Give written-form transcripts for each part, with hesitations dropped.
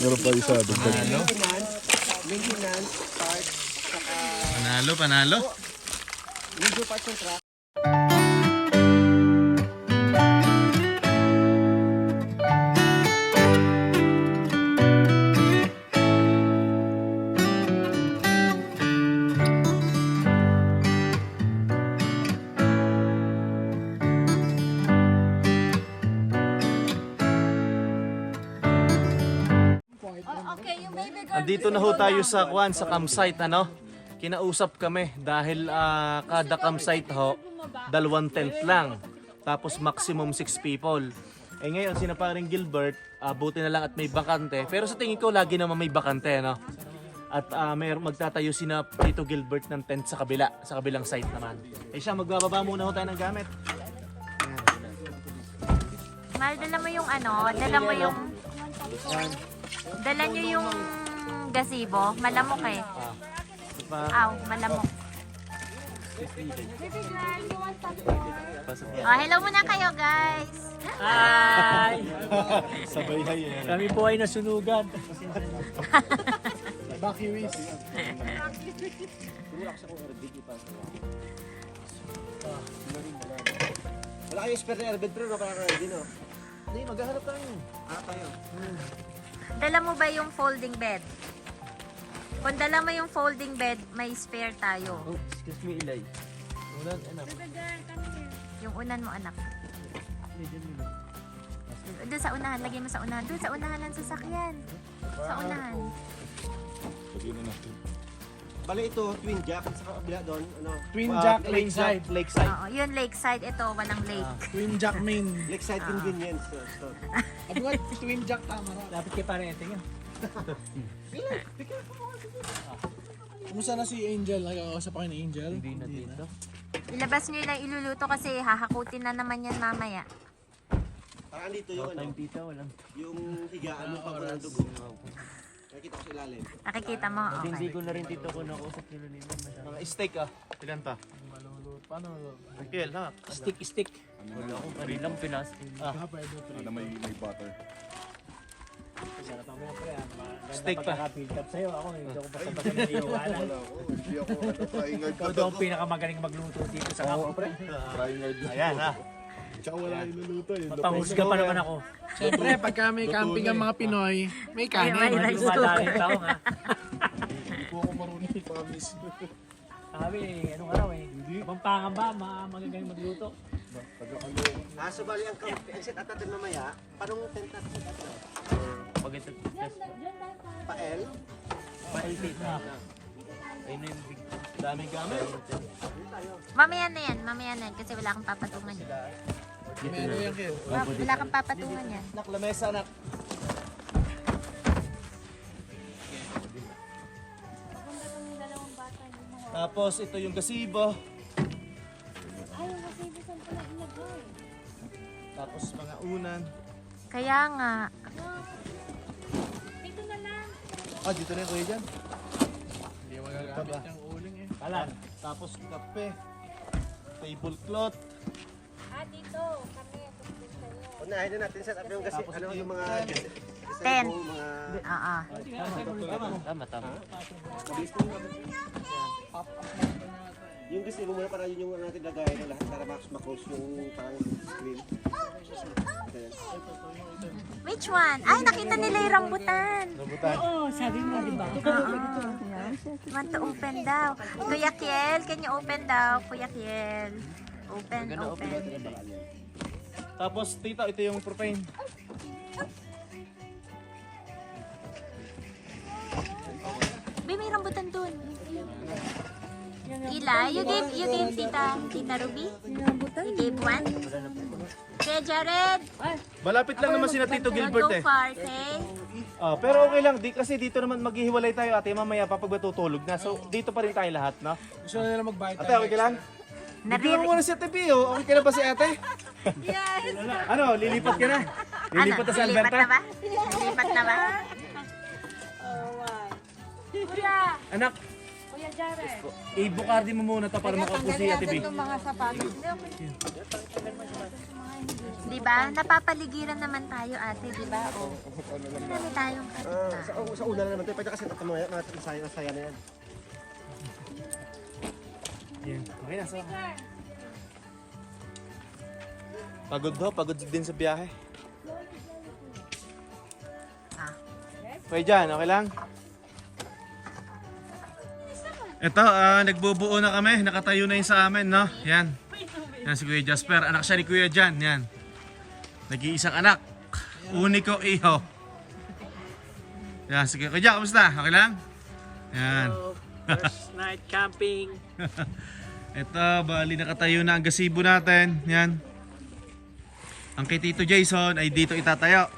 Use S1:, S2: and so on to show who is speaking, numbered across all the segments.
S1: Meron pa isa.
S2: Maintenance, parts, saka
S3: Panalo.
S2: medyo parts ng truck.
S3: Andito na ho tayo sa sa campsite, ano? Kinausap kami dahil kada campsite ho, 2 tent lang. Tapos maximum 6 people. Eh ngayon, sina paring Gilbert, buti na lang at may bakante. Pero sa tingin ko, lagi naman may bakante, no? At magtatayo sina Tito Gilbert ng tent sa kabilang site naman. Eh siya, magbababa muna ho tayo ng gamit.
S4: Mahal, dala mo yung dala nyo yung gazebo. Malamok eh. Aw, malamok. Oh, hello muna kayo, guys.
S5: Hi!
S3: Sabay hay eh.
S5: Kami po ay nasunugan.
S1: Bakiwis.
S2: Wala kayo spare na airbed pero nakaka-ready no?
S3: Hindi, maghahanap tayo.
S2: Tayo.
S4: Dala mo ba yung folding bed? Kung dala mo yung folding bed, may spare tayo.
S3: Oh, excuse me, Ilay. Ulan, anak.
S4: Yung unan mo, anak. Doon sa unahan, lagay mo sa unahan. Doon sa unahan ng sasakyan. Sa unahan.
S1: Lagyan na natin.
S2: Bale ito, twin jack sa kabila doon, ano?
S1: Twin Jack Lakeside.
S3: Lakeside.
S4: Oo, yun lakeside. Ito, walang lake.
S1: Twin Jack main.
S2: Lakeside convenience store.
S1: Abi nga, Twin Jack tama ra.
S5: Dapat kayo parang ito yun.
S1: Kumusta na si Angel? Nagkakausap pa kayo ni Angel?
S3: Hindi na dito.
S4: Ilabas nyo lang iluluto kasi hahakutin na naman yan mamaya.
S2: Parang dito yung ano,
S3: Time tita, walang.
S2: yung higaan mo pag walang dugo. Nakikita ko sa ilalim.
S4: Nakikita mo?
S3: Hindi
S4: Okay.
S3: ko na rin dito ko nakausap nila nila. Mga steak Ilan ta?
S1: Paano?
S3: Michael ha?
S5: Stick.
S3: Wala akong kanilang pinas.
S1: Pwede. Ano may butter?
S5: Sarap ang mga pre.
S3: Steak pa.
S5: Pagkaka-build up sa'yo. Ako, hindi ako basta-basta naniwala.
S1: Hindi ako trying hard.
S5: Ikaw daw ang pinakamagaling magluto dito sa kampo, pre.
S1: Trying hard.
S3: Ayan ha.
S1: Tsaka wala niluluto.
S5: Mapahusga pa naman ako.
S1: Siyempre, pagka may camping ang mga Pinoy, may kanin.
S4: May rice.
S5: Dumadaming tao nga.
S1: Hindi po ako marunong promise.
S5: Sabi, anong araw eh. Kapampangan ba, magagaling magluto?
S2: So bali ang set at natin mamaya, panong tent natin ito?
S3: Pag ito.
S2: Pa-L?
S3: Pa-LT na. Ayun na yung big. Daming gamit.
S4: Mamaya na yan kasi wala kang papatungan yan.
S1: Meron yan kayo.
S4: Wala kang papatungan yan.
S3: Nak, lamesa nak. Tapos ito yung gazebo. Tapos mga unan.
S4: Kaya nga.
S3: Dito na yung kuya dyan.
S1: Hindi magagamit yung uling eh.
S3: Kalan. Tapos kape. Tablecloth.
S2: Unahin na natin set up yung kasi ano yung mga
S4: Ten.
S2: mga
S4: Oo.
S3: Tama.
S2: yung gusto mo muna para yun yung natin lagayin na lahat para ma-close yung parang screen. Okay.
S4: Which one? Ay, nakita nila yung rambutan.
S5: Oo, sabi mo, di ba?
S4: Want to open daw. Kuya Kiel, can you open daw? Kuya Kiel. Open.
S3: Tapos tita, ito yung propane.
S4: May rambutan dun. Ila, you gave Tita Ruby? You gave one? Kuya Jared,
S3: Malapit lang naman sina Tito
S4: don't
S3: Gilbert
S4: go
S3: eh.
S4: far, okay?
S3: Pero okay lang, kasi dito naman maghihiwalay tayo ate, mamaya papag matutulog na. So dito pa rin tayo lahat, no?
S1: Gusto na nila magbayad
S3: Ate, okay ka lang? Bigyan mo muna si Ate Pio. Okay ka na ba si ate?
S4: Yes!
S3: Ano, lilipat ka na? Lilipat na sa Alberta?
S4: Lilipat na ba? Lilipat na ba?
S3: Anak,
S4: Kuya
S3: I-bukardi mo muna to para makaupo si Ate B.
S4: Di ba? Napapaligiran naman tayo, ate, di ba? O, marami tayong kapitbahay.
S2: Sa una na naman tayo, pwede kasi tatamaya, masaya na yan.
S3: Yan. Okay na, so. Pagod ho, pagod din sa biyahe. Okay dyan, okay lang? Ito, nagbubuo na kami. Nakatayo na yun sa amin, no? Yan. Yan si Kuya Jasper. Anak siya ni Kuya Jan. Yan. Nag-iisang anak. Uniko iho. Yan, sige. Kuya Jan, kamusta? Okay lang? Yan.
S5: First night camping.
S3: Ito, bali nakatayo na ang gazebo natin. Yan. Ang kay Tito Jason ay dito itatayo.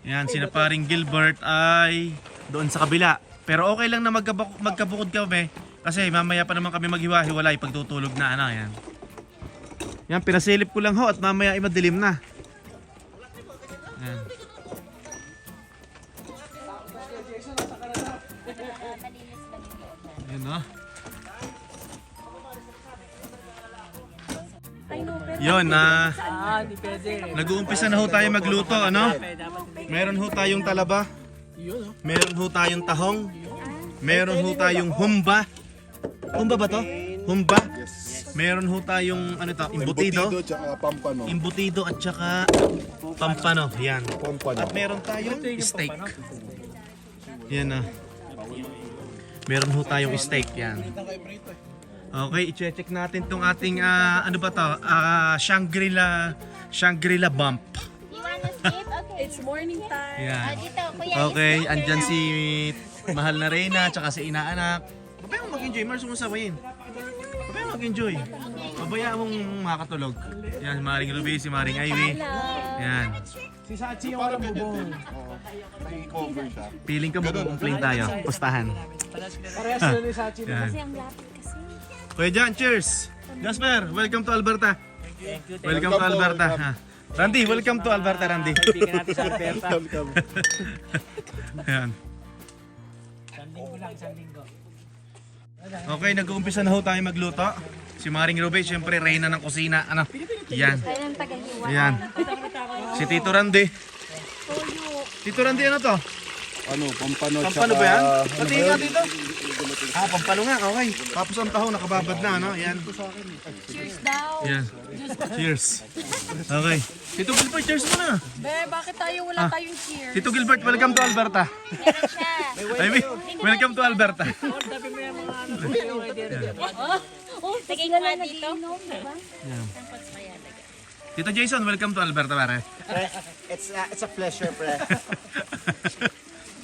S3: Yan, sina paring Gilbert ay doon sa kabila. Pero okay lang na magkabukod kami kasi mamaya pa naman kami maghiwa-hiwalay pagtutulog na ano. Yan. Yan, pinasilip ko lang ho at mamaya ay madilim na. Yan. Yan o. Yun,
S5: Di pwede.
S3: nag-uumpisa na ho tayo magluto, ano? Meron ho tayong talaba. Meron ho tayong tahong. Meron ho tayong humba. Humba ba to? Humba. Meron ho tayong ano to, imbutido.
S1: Tsaka pampano.
S3: Imbutido at saka pampano. Yan.
S1: Pampano.
S3: At meron tayong steak. Yan na. Meron ho tayong steak yan. Okay, i-check natin tong ating ano ba to? Shangri-La bump.
S4: You wanna sleep? Okay.
S6: It's morning time.
S3: Yan.
S4: Dito, kuya.
S3: Okay, andyan si mahal na Reyna tsaka si inaanak. Pabayaan mo mag-enjoy, Mars, umusawayin. Pabayaan mo mag-enjoy. Pabayaan mong makatulog. Yan, si Maring Ruby, si Maring Ivy. Yan.
S1: Si Sachi yung walang bubong. May cover siya.
S3: Feeling ko magkukumpling tayo. Pustahan.
S1: Parehas sila ni Sachi.
S3: Yan.
S4: Ang lapit kasi.
S3: Kuya John, cheers! Jasper, welcome to Alberta. Welcome to Alberta. Ha. Randy, welcome to Alberta, Randy.
S5: Kaibigan natin sa Alberta.
S3: Yan.
S5: Sandinggo lang, sandinggo.
S3: Okay, nag-uumpisa na ho tayo magluto. Si Maring Ruby, syempre reyna ng kusina. Ano? Yan.
S4: Ayun ang tagahiwa.
S3: Yan. Si Tito Randy. Tito Randy, ano to?
S1: Ano, pampano
S3: Pampano ba yan? Patingin nga dito. Pampano nga, okay. Tapos ang tahong nakababad na, ano? Yan.
S6: Cheers daw.
S3: Yan. Cheers. Okay. Tito Gilbert, cheers muna.
S6: Be, bakit tayo wala tayong cheers?
S3: Tito Gilbert, welcome to Alberta.
S4: Meron siya.
S3: I mean, welcome to Alberta.
S5: Sabi mo yung mga ano yung idea.
S4: Sige nga dito.
S3: Yan. Tito Jason, welcome to Alberta, pare.
S2: It's a pleasure, pre.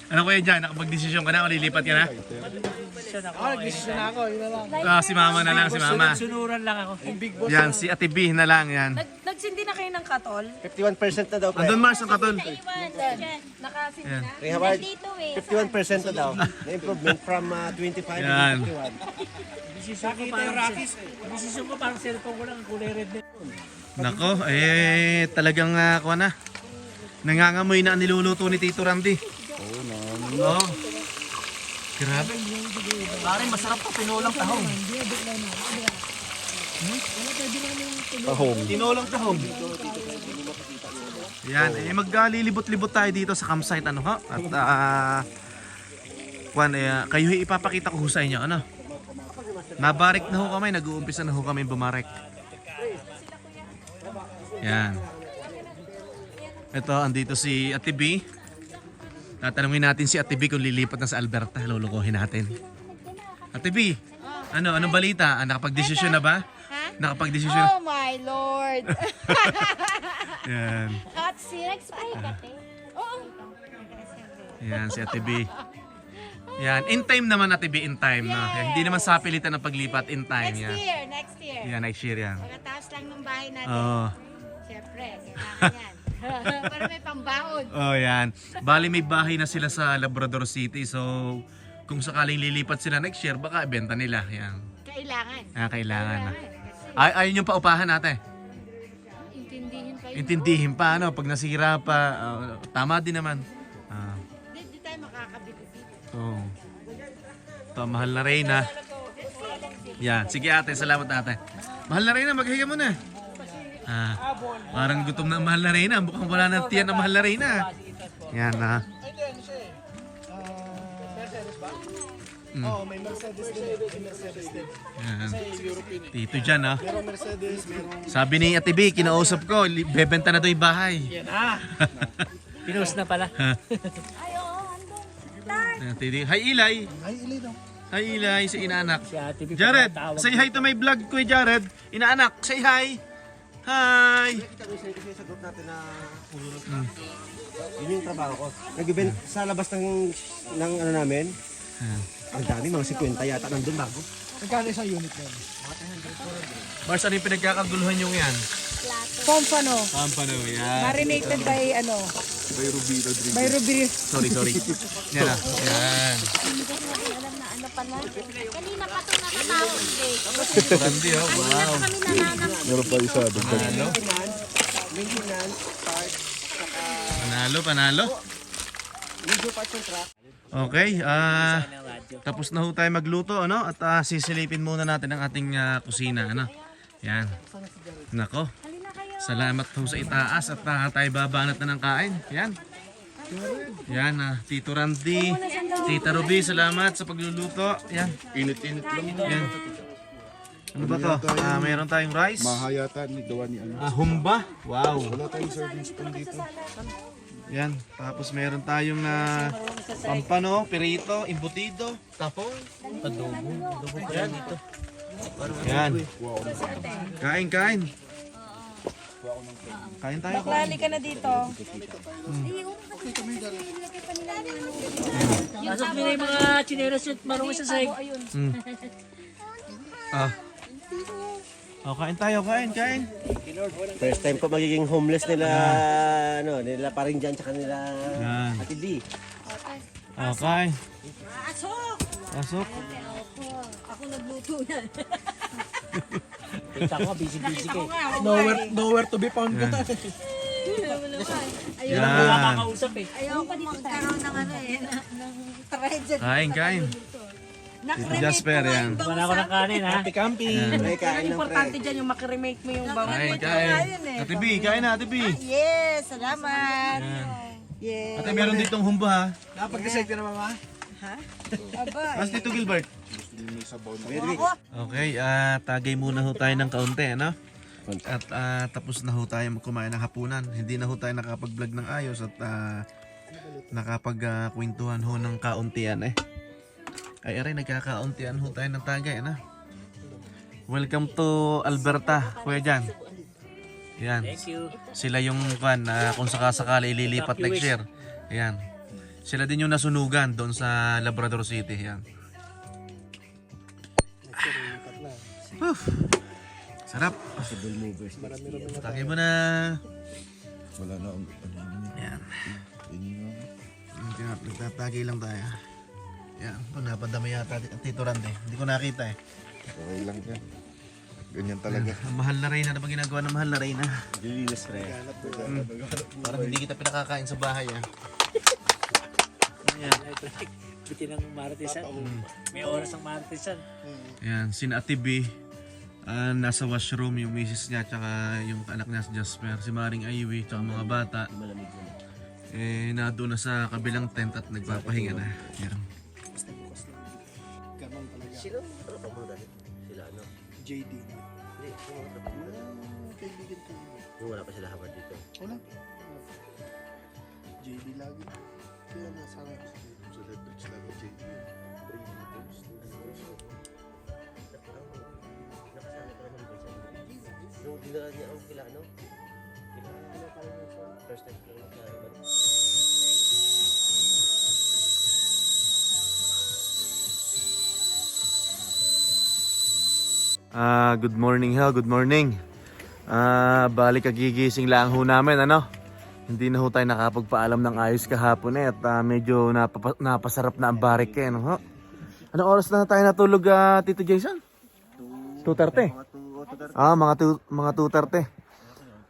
S3: Ano kuya dyan? Nakapag-desisyon ka na o lilipat ka na?
S1: Ako, nag-decision na ako. Yun na lang.
S3: Ah, si mama na lang, si mama.
S5: Sunuran lang ako.
S1: Big boss.
S3: Yan, si Ate B na lang, yan.
S6: Nagsindi na kayo ng katol?
S2: 51% na daw, pre.
S3: Andun Mars ang katol.
S6: Nakasindi
S3: Yan.
S6: na?
S2: Ray Howard,
S4: Dito eh.
S2: 51% na daw. Na improvement from 25 to
S3: Yan.
S2: 51.
S5: Desisyon ko parang cellphone ko lang ang kulay red na.
S3: Nako, talagang kuha na. Nangangamoy na ang niluluto ni Tito Randy. Oo, no. Grabe. Pare, masarap to, tinolang tahong.
S1: Tahong.
S3: Tinolang tahong. Yan, maglilibot-libot tayo dito sa campsite, ano ha? At, kayo ipapakita ko ho sa inyo, ano? Nabarik na ho kami, nag-uumpisa na ho kami bumarek. Yan. Ito, andito si Ate B. Tatanungin natin si Ate B kung lilipat na sa Alberta. Lulukuhin natin. Ate B, anong balita? Nakapag-desisyon na ba? Nakapag-desisyon na?
S6: Oh my Lord!
S3: Yan.
S6: Hot seat. Oo.
S3: Yan, si Ate B. Yan, in time naman Ate B, in time. No? Yan, hindi naman sa pilitan ng paglipat, in time. Yan.
S6: Next year.
S3: Yan, next year yan.
S6: Pagkatapos lang ng bahay natin.
S3: Oo.
S6: Siyempre, kailangan yan. Para may pambahod.
S3: Oh, yan. Bali may bahay na sila sa Labrador City. So, kung sakaling lilipat sila next year, baka ibenta nila. Yan.
S6: Kailangan.
S3: Kailangan na. Ayun yung paupahan natin.
S6: Intindihin kayo.
S3: Intindihin pa, ano, pag nasira pa, tama din naman.
S6: Di tayo makakabili dito.
S3: Oo. Ito, mahal na Reyna. Yan. Sige ate, salamat ate. Mahal na Reyna, maghiga mo na. Parang gutom na ang mahal na Reyna. Mukhang wala ng tiyan na mahal na Reyna. Yan
S1: Ay, hindi, ano siya eh. Mercedes ba? Oo, may Mercedes din. May Mercedes din.
S3: Yan.
S1: Kasi European eh.
S3: Tito dyan ha.
S1: Merong Mercedes, merong...
S3: Sabi ni Ate B, kinausap ko, bebenta na to yung bahay.
S5: Yan Pinost na pala.
S3: Ate D. Hi Eli.
S1: Ay, ilay daw.
S3: Hi Eli, sa inaanak.
S5: Si Ate B.
S3: Jared,
S5: pinatawag.
S3: say hi to my vlog ko Jared. Inaanak, say hi. Hi.
S2: Kami kasi sa group natin na yun yung trabaho ko. Nag-event sa labas ng ano namin. Ang dami, mga 50 yata nandun bago.
S1: Magkano isang unit na yun?
S3: Mars, ano yung pinagkakaguluhan yung yan?
S7: Pompano.
S3: Pampano, yan.
S7: Marinated by ano? By Rubio.
S3: Sorry. Yan na. Yan.
S6: Kanina pa ito nakatawag eh.
S3: Randy, oh. Wow.
S6: Kami nananap.
S2: Maintenance, parts,
S3: Panalo.
S2: medyo parts yung truck.
S3: Okay, tapos na ho tayo magluto, ano? At sisilipin muna natin ang ating kusina, ano? Yan. Nako. Salamat ho sa itaas at tayo babanat na ng kain. Yan. Yan, Tito Randy, Tita Ruby, salamat sa pagluluto. Yan. Init-init lang. Yan. Ano ba to? Mayroon tayong rice.
S8: Mahayatan ni gawa ni ano.
S3: Humba. Wow.
S8: Wala tayong serving spoon dito.
S3: Yan. Tapos meron tayong pampano, perito, imbutido, tapong, adobo. Adobo pa yan dito. Yan. Kain. Kain tayo.
S7: Lali ka na dito.
S5: Pasok nila yung mga chineros yun. Marunong sa sahig.
S3: Kain tayo, kain.
S2: First time ko magiging homeless nila, nila paring dyan, tsaka nila
S3: Yan.
S2: Ate D.
S3: Okay. Pasok.
S7: Ako nagluto yan.
S5: Kita ko, busy-busy ka eh.
S1: Nowhere to be found ka tayo.
S5: Yun ang wala kakausap eh.
S7: Ayaw ko magkaroon ng ano eh, ng treasure.
S3: Kain. Tito Jasper, yan.
S5: Wala ko ng kanin ha.
S1: Happy camping.
S2: May kain ng
S7: Importante dyan yung makiremake mo yung bawang.
S3: Kain. Ate B, kain na, Ate B.
S7: Yes, salamat.
S3: Yan.
S7: Yes.
S3: Ate, meron ditong humba ha.
S1: Nakapag-decide ka na mama?
S7: Aba,
S3: Mas Tito Gilbert.
S2: Wedwig.
S3: Okay, tagay muna ho tayo ng kaunti, ano? At tapos na ho tayo kumain ng hapunan. Hindi na ho tayo nakapag-vlog ng ayos at nakapag-kwentuhan ho ng kauntian eh. Ay, nagkakauntian ho tayo ng tagay, ano? Welcome to Alberta, Kuya Jan. Yan.
S5: Thank you.
S3: Sila yung kung sakasakali ililipat next year. Yan. Sila din yung nasunugan doon sa Labrador City. Yan. Sarap. Takay mo na.
S8: Wala na.
S3: Yan. Nagtatagay lang tayo. Yan. Napadami yata Tito Randy. Hindi ko nakita eh.
S8: Okay lang yan. Ganyan talaga.
S3: Ang mahal na Reyna. Ano ba ginagawa ng mahal na Reyna?
S2: Dilinis pre.
S3: Parang hindi kita pinakakain sa bahay ah.
S5: Yan. Biti ng martisan. May oras ng martisan.
S3: Yan. Sina Ate B. Nasa washroom yung misis niya tsaka yung anak niya si Jasper. Si Maring Ivy tsaka mga bata. Nado na sa kabilang tent at nagpapahinga na. Yan.
S2: Sino? Ano pa mo dahil? Sila ano?
S1: JD.
S2: Hindi, sino ang trabaho mo dahil?
S1: Kaibigan ko.
S2: Yung wala pa sila Harvard dito.
S1: Wala. JD lagi. Kaya nasama ko sa JD.
S8: Sa Redbridge lang ang JD. 3 meters.
S2: Nakasama ko naman ba siya? Nung dinala niya ako kila ano? Kila ano pa rin yung song? First time ko lang sa Harvard.
S3: Good morning ha, good morning. Balik kagigising lang ho namin, ano? Hindi na ho tayo nakapagpaalam ng ayos kahapon eh at medyo napasarap na ang barik eh, no? Ho? Anong oras na tayo natulog, Tito Jason? 2:30? Mga 2:30.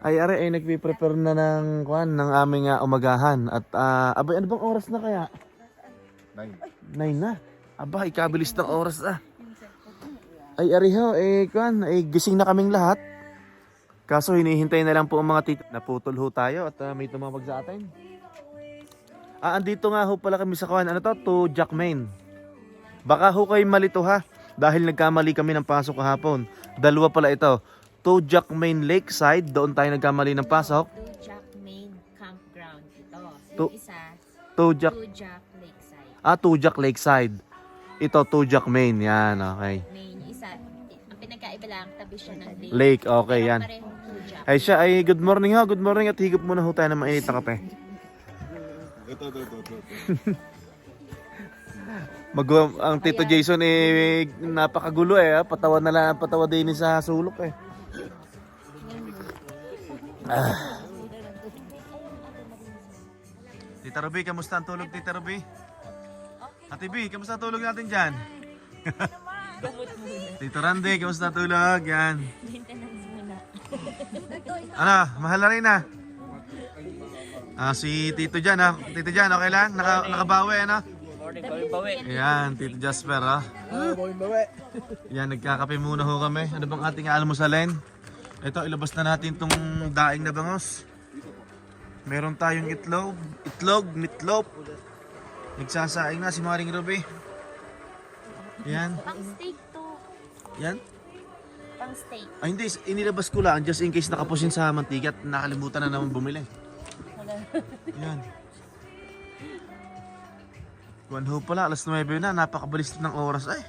S3: Ay, nagpiprepare na ng aming umagahan at abay, ano bang oras na kaya? 9 na. Aba, ikabilis ng oras . Ay, ariho, gising na kaming lahat. Kaso hinihintay na lang po ang mga tito. Naputol ho tayo at may tumawag sa atin. Andito nga ho pala kami sa kawan. Ano to? To Jackmain. Baka ho kayo malito ha. Dahil nagkamali kami ng pasok kahapon. Dalawa pala ito. To Jackmain Lakeside. Doon tayo nagkamali ng pasok.
S4: To Jackmain Campground ito.
S3: To-
S4: Yung isa,
S3: To Jack...
S4: To Jack Lakeside.
S3: To Jack Lakeside. Ito, To Jackmain. Yan, okay.
S4: Main, yung isa, ang pinagkaiba lang, tabi siya ng lake.
S3: Lake, okay, yan.
S4: Parehong To Jack.
S3: Ay siya, good morning ho. Good morning at higop muna ho tayo ng mainit na kape.
S8: Ito.
S3: Ang Tito Jason napakagulo patawa na lang, patawa din sa sulok Tita Ruby, kamusta ang tulog, Tita Ruby? Ate B, kamusta ang tulog natin dyan? Tito Randy, kamusta ang tulog? Yan. Ano, mahal na rin si Tito Jan Tito Jan, okay lang? Nakabawi Ayan, Tito Jasper Yan, nagkakape muna ho kami. Ano bang ating almusalin? Ito, ilabas na natin tong daing na bangos. Meron tayong itlog, meatloaf. Nagsasaing na si Maring Ruby. Yan.
S4: Pang steak to.
S3: Yan.
S4: Pang steak.
S3: Ay hindi, inilabas ko lang just in case nakapusin sa mantika at nakalimutan na naman bumili. Yan. Kuwan ho pala, alas 9 na, napakabilis ng oras ay.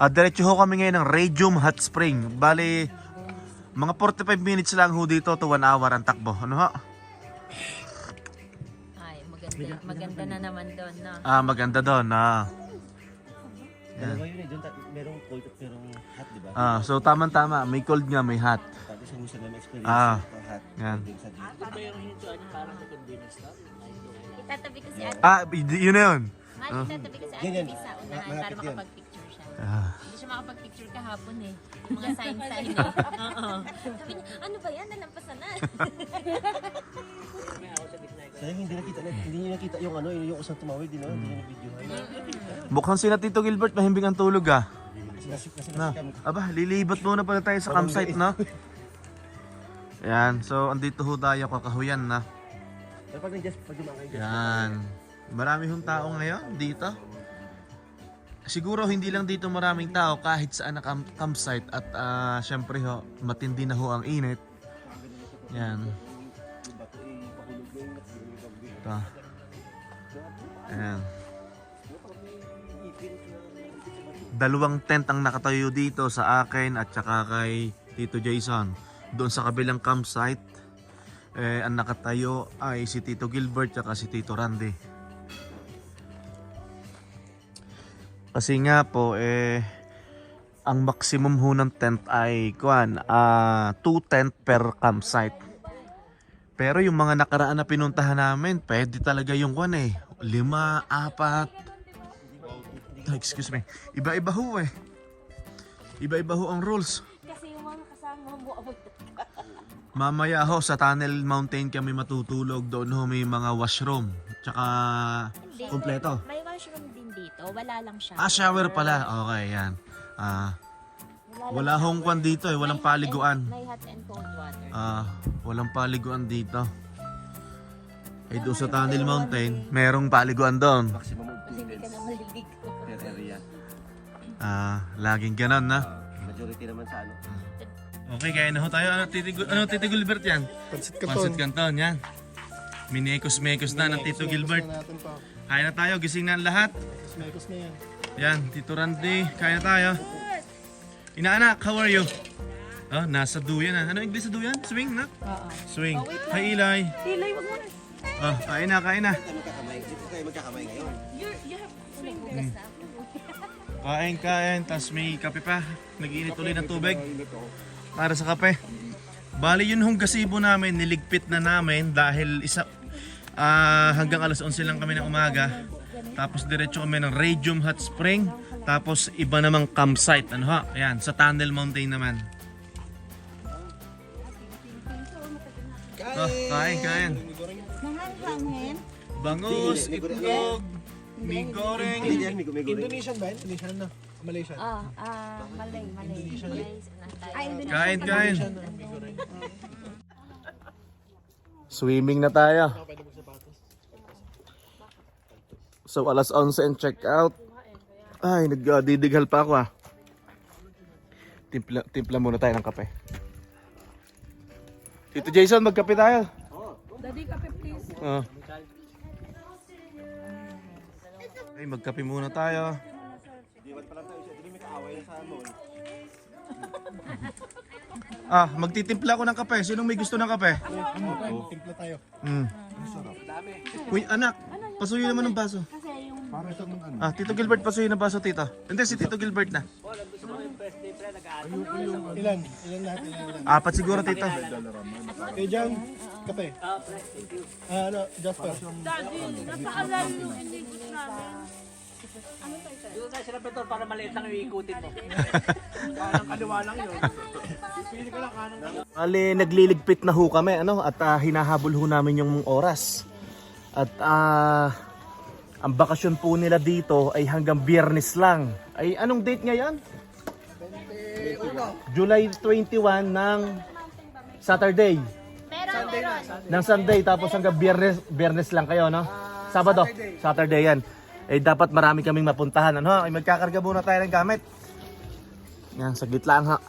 S3: Diretso ho kami ngayon ng Radium Hot Spring. Bali, mga 45 minutes lang ho dito to 1 hour ang takbo. Ano ho?
S4: Ay, maganda na naman doon, no?
S3: Maganda doon.
S2: Dalawa yun doon merong cold at merong hot, di ba?
S3: So tama-tama, may cold nga, may hot.
S2: Tapos yung gusto namin experience
S3: Ah,
S2: ng hot.
S3: yan.
S2: Din sa dito.
S4: Itatabi ko si Ate.
S3: Yun na yun.
S4: Itatabi ko si Ate
S2: Yan.
S4: B sa unahan para
S2: Malapit yan.
S4: makapag-picture siya. Hindi siya makapag-picture kahapon eh. Mga sign-sign eh. Oo. Sabi niya, ano ba yan? Nalampasan na.
S2: Sayang hindi niyo nakita yung yung usang tumawid din, hindi niyo na-videohan.
S3: Mukhang sina Tito Gilbert, mahimbing ang tulog Na.
S2: Kami.
S3: Aba, lilibat muna pala tayo sa campsite, no? Yan, so andito ho tayo, kakahuyan na.
S2: Pero pag nag-just, pag dumaan kayo,
S3: Yan. Marami hong tao ngayon dito. Siguro hindi lang dito maraming tao kahit saan na campsite at syempre ho, matindi na ho ang init. Yan. Ito. Ayan. 2 tent ang nakatayo dito sa akin at saka kay Tito Jason. Doon sa kabilang campsite, ang nakatayo ay si Tito Gilbert at si Tito Randy. Kasi nga po, ang maximum ho ng tent ay 2 tent per campsite. Pero yung mga nakaraan na pinuntahan namin, pwede talaga yung 5, 4. Excuse me. Iba-iba ho Iba-iba ho ang rules.
S4: Kasi yung mga kasama mo,
S3: Mamaya ho, sa Tunnel Mountain kami matutulog. Doon ho may mga washroom. Tsaka kompleto.
S4: May washroom din dito. Wala lang siya.
S3: Shower pala. Okay, yan. Wala hong kwan dito walang paliguan.
S4: May hot and cold water.
S3: Walang paliguan dito. Doon sa Tunnel Mountain, merong paliguan doon.
S2: maximum of 2
S4: Hindi ka na malilig.
S2: per area.
S3: Laging ganon na.
S2: Majority naman sa
S3: Okay, kaya na ho tayo. Ano Tito Gilbert yan?
S1: Pansit
S3: Pansit Canton, yan. Minekos-mekos na ng Tito Gilbert.
S1: natin pa.
S3: Kaya na tayo, gising na ang lahat.
S1: Smekos na yan.
S3: Yan, Tito Randy, kaya na tayo. Inaanak, how are you? Nasa duyan na. Ano English sa duyan? Swing na? Swing. Hi Eli.
S4: Hilay, wag mo na.
S3: Kain na, kain na.
S2: magkakamay. Dito tayo magkakamay ngayon.
S4: You have swing bugas na.
S3: Kain, tas may kape pa. Nag-iinit ulit ng tubig. Para sa kape. Bali yun hong gazebo namin, niligpit na namin dahil hanggang alas 11 lang kami ng umaga. Tapos diretso kami ng Radium Hot Spring. Tapos iba namang campsite. Ano ha? Ayan, sa Tunnel Mountain naman. Kain.
S7: Nanganghangin.
S3: Bangus, itlog, may goreng.
S2: Hindi yan, may goreng.
S1: Indonesian ba? Indonesian na. Malaysian.
S7: Malay.
S3: Kain, kain. Swimming na tayo. So alas 11 and check out. Ay, nagdidighal pa ako ah. Timpla muna tayo ng kape. Tito Jason, magkape tayo.
S7: Daddy, kape please.
S3: Ay, magkape muna tayo.
S2: Diwan pa lang tayo siya. Hindi may kaaway na sa mall.
S3: Magtitimpla ako ng kape. Sinong may gusto ng kape?
S1: Timpla tayo.
S3: Uy, anak, pasuyo naman ng baso.
S8: Para sa ano.
S3: Tito Gilbert, pasuyo ng baso, tito. Hindi, si Tito Gilbert na.
S1: Ilan? Ilan lahat? Ilan?
S3: 4 siguro, tito.
S1: Kay Jan, kape. Jasper.
S5: Doon tayo sila Betor para maliit lang yung iikutin mo.
S3: Ali, nagliligpit na ho kami, at hinahabol ho namin yung oras. At ang bakasyon po nila dito ay hanggang Biyernes lang. Ay, anong date ngayon? July 21 ng Saturday. Ng Sunday, tapos hanggang Biyernes lang kayo, no? Sabado, Saturday yan. Eh, dapat marami kaming mapuntahan, ano? Ay, magkakarga muna tayo ng gamit. Yan, saglit lang ha.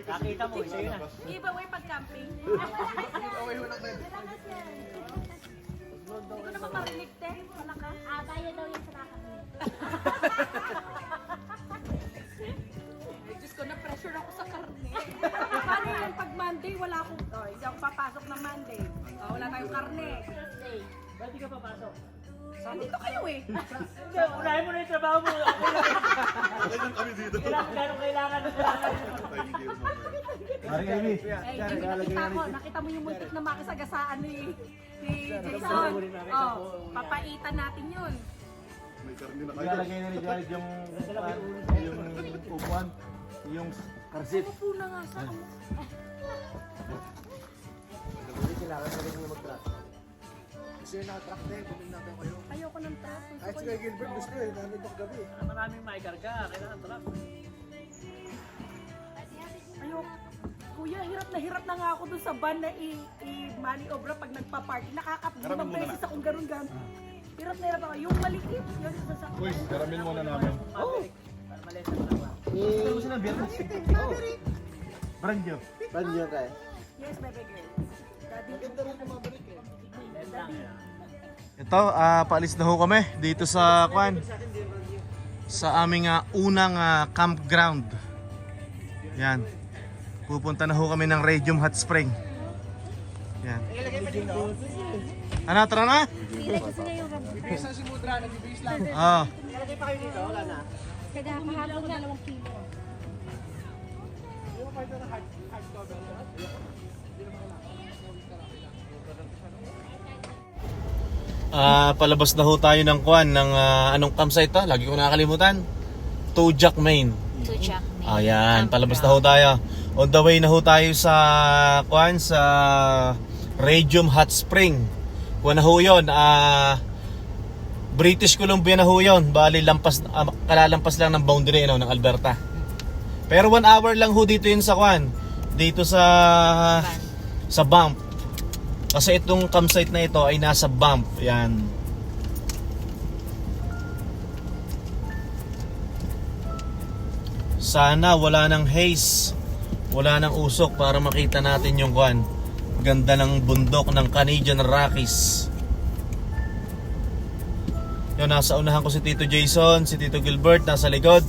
S5: Nakita mo, sa'yo na.
S7: Giveaway pag camping. Hindi ko naman marinig, te. Wala ka?
S6: Kaya daw yung sa kami.
S7: Ay, Diyos ko, na-pressure ako sa karne. Paano yan? Pag Monday, wala akong... hindi ako papasok ng Monday. Wala tayong karne.
S5: Ba't di ka papasok?
S7: Dito kayo eh.
S5: Hindi, unahin mo na yung trabaho mo.
S8: Okay lang kami dito.
S5: Kailangan.
S3: Mari Amy.
S7: Nakita mo yung muntik na makisagasaan ni Jason. Papaitan natin yun.
S8: May karne na kayo.
S3: Ilalagay na ni Jared yung upuan, yung karsit.
S7: Upo na nga sa ano. Ayoko ng truck.
S1: Ay, si Kay Gilbert gusto eh. Nandito gabi.
S5: Maraming maikarga. Kailangan truck.
S7: Ayoko. Kuya, hirap na nga ako dun sa van na i-maniobra pag nagpa-party. Nakakapagdang beses akong ganun. Hirap na hirap ako. Yung maliit, yun sa sasakyan.
S8: Uy, karamil muna namin.
S5: Para maliit lang trabaho.
S3: Ano sila Biyernes? Brandyo.
S2: Banyo tayo.
S7: Yes, baby girl. Daddy.
S3: Ito, paalis na ho kami dito sa sa aming unang campground. Yan. Pupunta na ho kami ng Radium Hot Spring. Yan. Ano, tara na?
S1: Bisa si Mudra, nag-base lang.
S2: Nalagay pa kayo dito? Wala na.
S6: Kaya kahapon na 2 kilo.
S3: Palabas na ho tayo ng ng anong campsite to? Lagi ko nakakalimutan. Tujak, Maine.
S6: Tujak.
S3: Ayan, palabas na ho tayo. On the way na ho tayo sa sa Radium Hot Spring. Kuha na ho yun. British Columbia na ho yun. Bali, kalalampas lang ng boundary ng Alberta. Pero 1 hour lang ho dito yun sa dito sa Banff. Kasi itong campsite na ito ay nasa Banff. Yan. Sana wala nang haze, wala nang usok para makita natin yung ganda ng bundok ng Canadian Rockies. Yun, nasa unahan ko si Tito Jason, si Tito Gilbert nasa likod.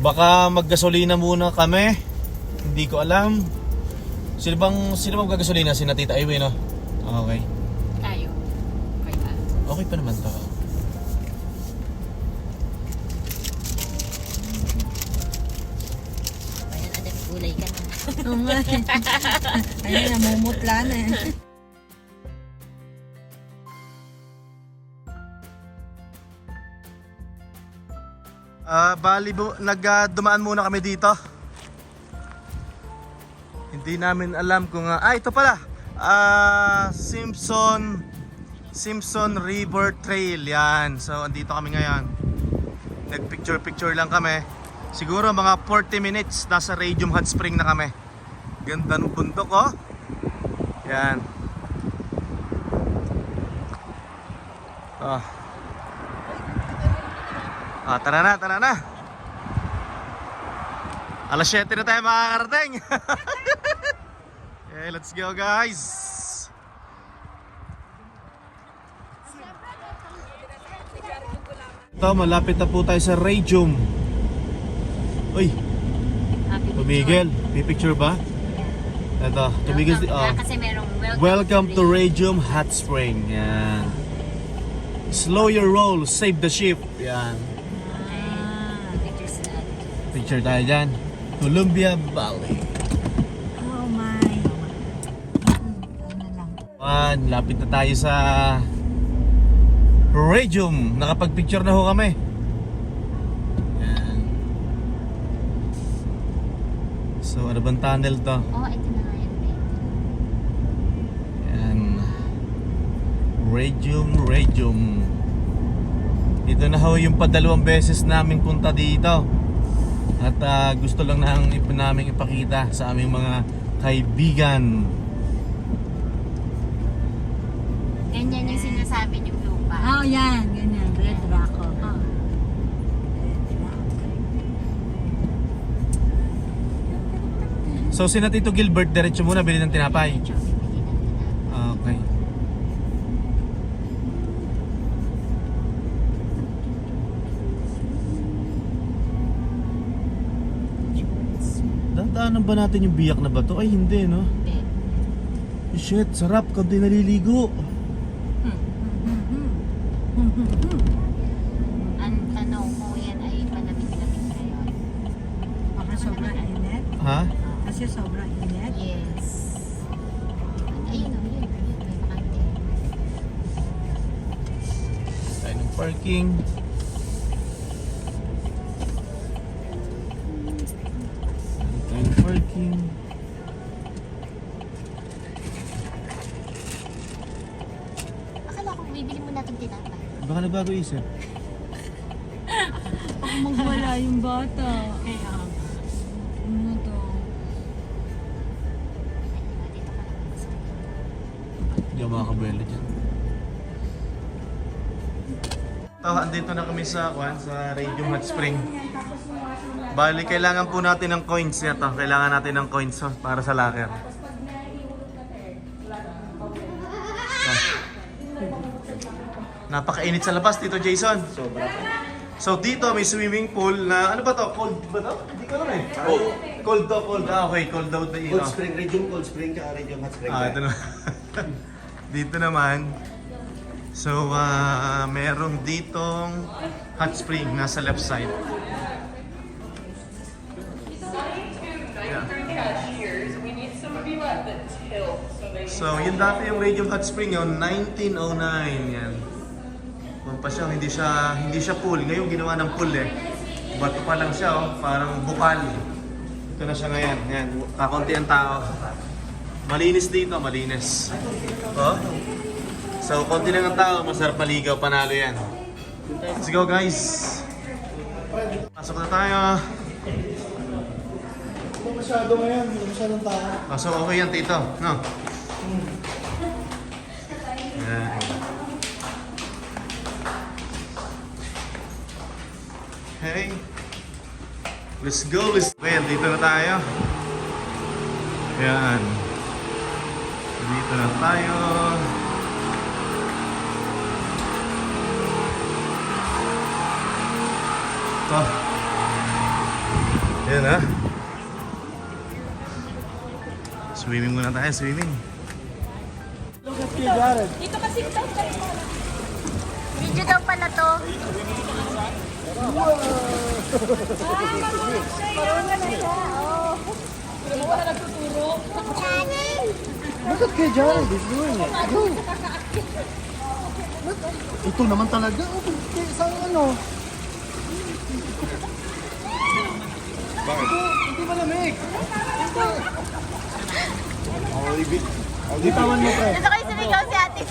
S3: Baka maggasolina muna kami. Hindi ko alam. Sino bang gagasolina? Si Tita Iwi, no? Okay.
S6: Tayo. Okay pa.
S3: Okay pa naman to.
S6: Ayan, ada gulay ka na.
S7: Ayun, namumutla na eh.
S3: Dumaan muna kami dito. Hindi namin alam kung ito pala. Simpson River Trail yan. So andito kami ngayon. Nagpicture lang kami. Siguro mga 40 minutes nasa Radium Hot Spring na kami. Ganda ng bundok oh. Yan. Tara na. Alas 7 na tayo makakarating. Okay, let's go guys. Ito, malapit na po tayo sa Radium. Uy, tumigil. Pipicture ba? Ito, tumigil.
S4: Kasi merong
S3: Welcome to Radium Hot Spring. Yan. Slow your roll, save the ship. Yan. Picture tayo dyan. Columbia Valley.
S4: Oh my.
S3: Lapit na tayo sa Radium. Nakapag-picture na ho kami. Yan. So, ano bang tunnel to?
S4: Oh, ito na nga yun.
S3: Yan. Radium. Ito na ho yung padalawang beses namin punta dito. At gusto lang namin ipakita sa aming mga kaibigan.
S4: Ganyan yung sinasabi niyong lupa.
S6: Oh, yan. Ganyan. Red rock. Oh.
S3: So sina Tito Gilbert, diretso muna bili ng tinapay. Okay. Dadaanan ba natin yung biyak na bato? Ay hindi no? Shit, sarap kapag di naliligo.
S4: Ang tanong ko yan ay malamig-lamig ngayon.
S6: Baka sobrang init.
S3: Ha?
S6: Kasi sobrang init.
S4: Yes. Ayun o, yun. May bakante.
S3: Tayo ng parking. Tayo ng parking.
S4: Akala ko bibili mo natin tinapay.
S3: Baka nagbago isip.
S6: Baka magwala yung bata. Kaya, ano to?
S4: Dito ka lang.
S3: Hindi ako makakabuelo dyan. Andito na kami sa Radium Hot Spring. Bali, kailangan po natin ng coins nito. Kailangan natin ng coins para sa locker. Napakainit sa labas, Tito Jason.
S2: Sobra.
S3: So dito may swimming pool na, ano ba to? Cold ba to? Hindi ko alam eh. Cold to, cold. Okay, cold daw na
S2: Cold Spring, Cold Spring, tsaka Radium Hot Spring.
S3: Ito naman. Dito naman. So, merong ditong hot spring nasa left side. Yeah. So, yun dati yung Radium Hot Spring yun, 1909 yan. Kung pa siya, hindi siya pool. Ngayon ginawa ng pool eh. Bato pa lang siya, oh, parang bukal. Ito na siya ngayon. Yan, kakunti ang tao. Malinis dito, malinis. Oh. So, konti lang ang tao, masarap maligaw, panalo yan. Let's go guys! Pasok na tayo.
S1: Hindi masyado ngayon, hindi masyadong tao.
S3: Pasok okay yan, Tito. No? Yan. Hey. Let's go, Well, dito na tayo. Yan. Dito na tayo. Ito. Yan ha. Swimming muna tayo, swimming.
S4: Video daw pala to.
S1: Bakit kay Jared is doing it? Go! Ito naman talaga. Sa ano? Hindi malamig.
S3: Bitawan mo, pre.
S4: Gusto kayo sumigaw si ate.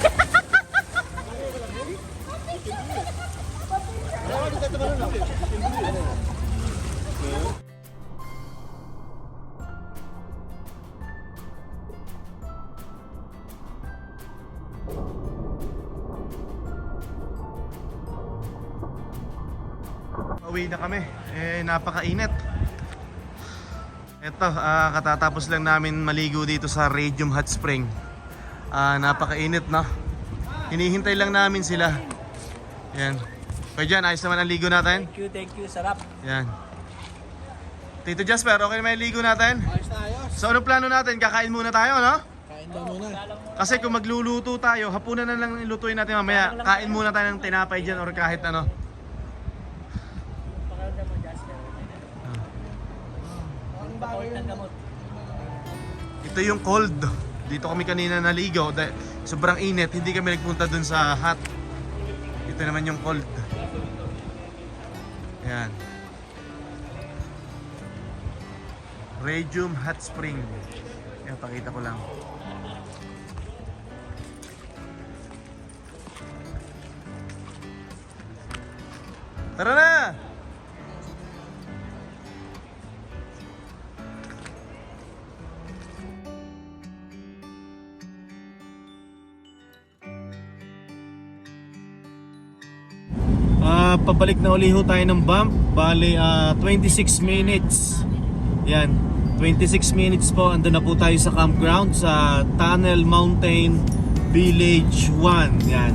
S3: Uwi na kami. Napakainit. Ito, katatapos lang namin maligo dito sa Radium Hot Spring. Napakainit, no? Hinihintay lang namin sila. Yan. Kaya dyan, ayos naman ang ligo natin.
S5: Thank you, sarap.
S3: Yan. Tito Jasper, okay naman yung ligo natin?
S1: Ayos na ayos.
S3: So ano plano natin? Kakain muna tayo, no?
S1: Kain daw muna.
S3: Kasi kung magluluto tayo, hapunan na lang ilutuin natin mamaya. Kain muna tayo ng tinapay dyan or kahit ano. Ito yung cold. Dito kami kanina naligo. Sobrang init, hindi kami nagpunta dun sa hot. Ito naman yung cold. Ayan. Radium Hot Spring. Ayan, pakita ko lang. Tara na! Pabalik na uli ho tayo ng bump. Bale, 26 minutes. Yan, 26 minutes po. Andun na po tayo sa campground sa Tunnel Mountain Village 1. Yan.